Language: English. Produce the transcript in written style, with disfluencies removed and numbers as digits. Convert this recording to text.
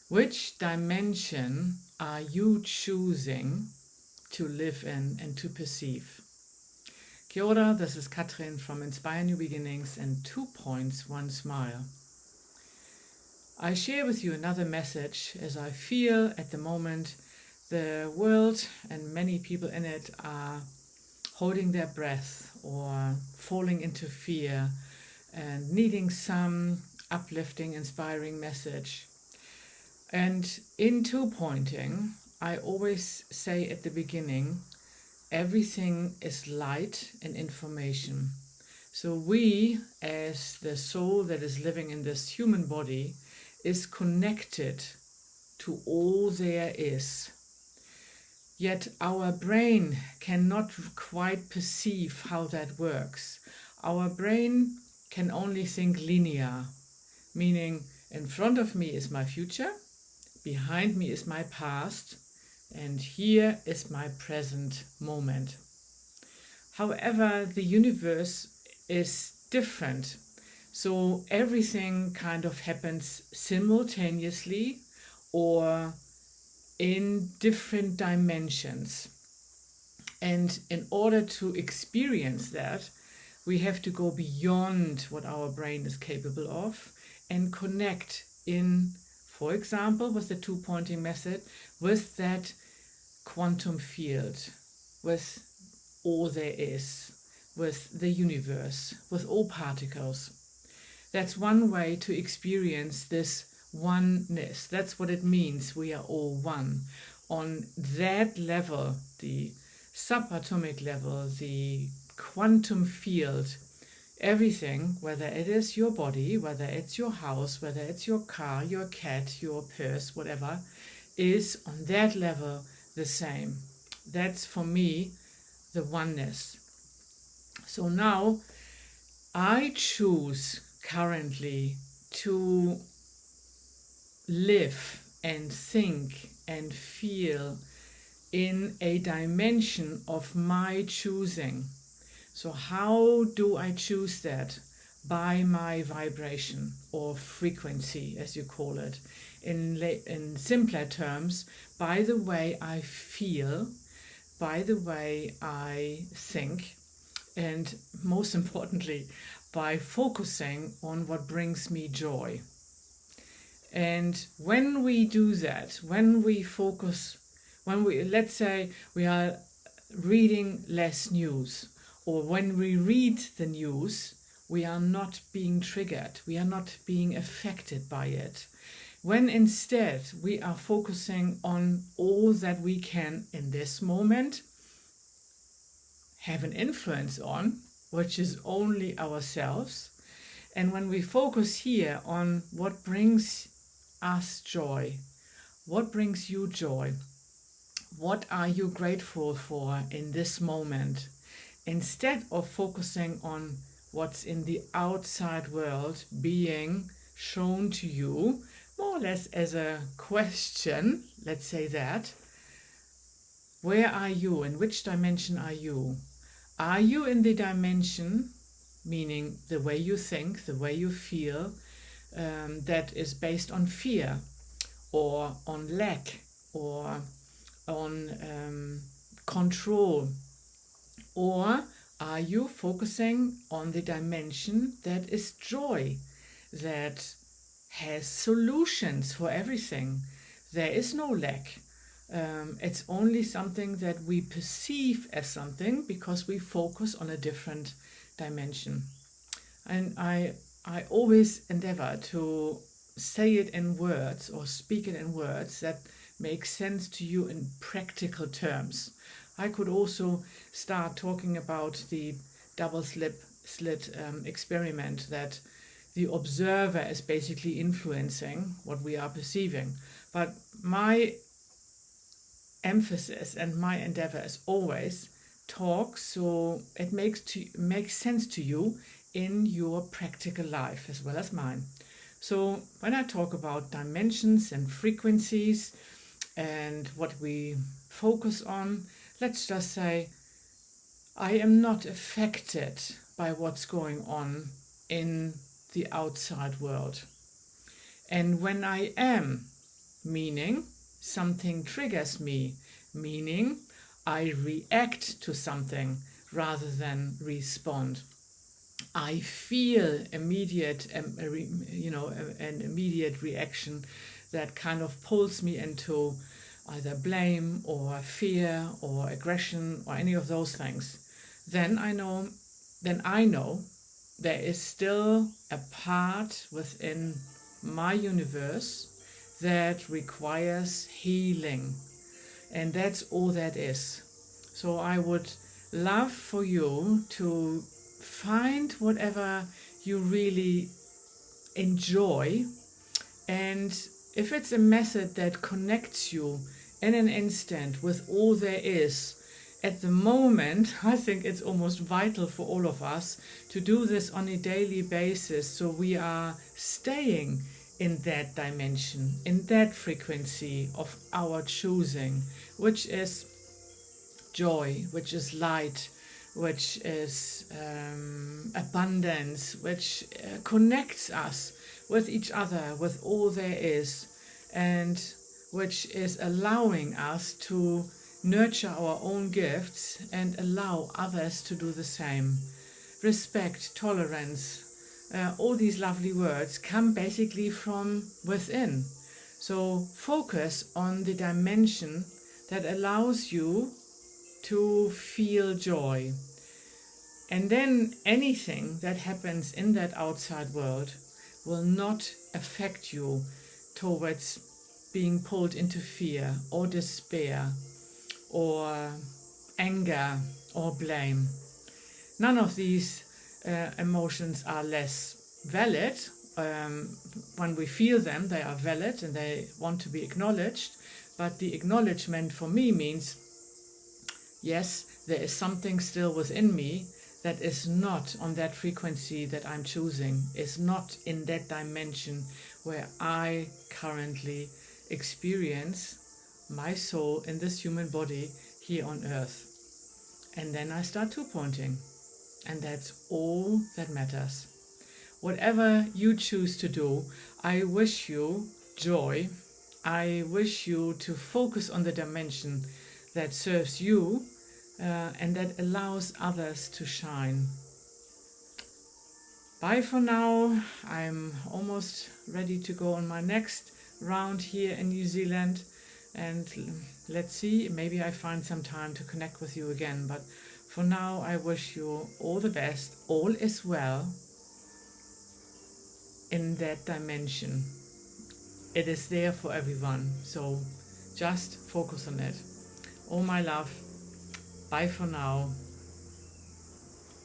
Which dimension are you choosing to live in and to perceive? Kia ora, this is Katrin from Inspire New Beginnings and 2 Points, 1 Smile. I share with you another message as I feel at the moment the world and many people in it are holding their breath or falling into fear and needing some uplifting, inspiring message. And in 2 pointing, I always say at the beginning, everything is light and information. So we, as the soul that is living in this human body, is connected to all there is. Yet our brain cannot quite perceive how that works. Our brain can only think linear, meaning in front of me is my future, behind me is my past, and here is my present moment. However, the universe is different. So everything kind of happens simultaneously or in different dimensions. And in order to experience that, we have to go beyond what our brain is capable of and connect in, for example, with the 2 pointing method, with that quantum field, with all there is, with the universe, with all particles. That's one way to experience this oneness. That's what it means. We are all one. On that level, the subatomic level, the quantum field, everything, whether it is your body, whether it's your house, whether it's your car, your cat, your purse, whatever, is on that level the same. That's for me the oneness. So now I choose currently to live and think and feel in a dimension of my choosing. So how do I choose that? By my vibration or frequency, as you call it. In simpler terms, by the way I feel, by the way I think, and most importantly, by focusing on what brings me joy. And when we do that, when we focus, let's say we are reading less news, or when we read the news, we are not being triggered, we are not being affected by it. When instead we are focusing on all that we can in this moment have an influence on, which is only ourselves. And when we focus here on what brings us joy, what brings you joy, what are you grateful for in this moment, instead of focusing on what's in the outside world being shown to you, more or less as a question, let's say that, where are you? In which dimension are you? Are you in the dimension, meaning the way you think, the way you feel, that is based on fear or on lack or on control? Or are you focusing on the dimension that is joy, that has solutions for everything? There is no lack. It's only something that we perceive as something because we focus on a different dimension. And I always endeavor to say it in words or speak it in words that make sense to you in practical terms. I could also start talking about the double slit experiment, that the observer is basically influencing what we are perceiving. But my emphasis and my endeavor is always talk so it makes sense to you in your practical life as well as mine. So when I talk about dimensions and frequencies and what we focus on, let's just say I am not affected by what's going on in the outside world. And when I am meaning something triggers me, meaning I react to something rather than respond. I feel immediate, an immediate reaction that kind of pulls me into either blame or fear or aggression or any of those things. Then I know there is still a part within my universe that requires healing. And that's all that is. So I would love for you to find whatever you really enjoy, and if it's a method that connects you in an instant with all there is at the moment, I think it's almost vital for all of us to do this on a daily basis, so we are staying in that dimension, in that frequency of our choosing, which is joy, which is light, which is abundance, which connects us with each other, with all there is, and which is allowing us to nurture our own gifts and allow others to do the same. Respect, tolerance, all these lovely words come basically from within. So focus on the dimension that allows you to feel joy. And then anything that happens in that outside world will not affect you towards being pulled into fear or despair or anger or blame. None of these emotions are less valid. When we feel them, they are valid and they want to be acknowledged. But the acknowledgement for me means, yes, there is something still within me that is not on that frequency that I'm choosing, is not in that dimension where I currently experience my soul in this human body here on earth. And then I start two-pointing, and that's all that matters. Whatever you choose to do, I wish you joy. I wish you to focus on the dimension that serves you and that allows others to shine. Bye for now. I'm almost ready to go on my next round here in New Zealand, and let's see, maybe I find some time to connect with you again. But for now, I wish you all the best. All is well in that dimension. It is there for everyone, so just focus on it. All my love. Bye for now.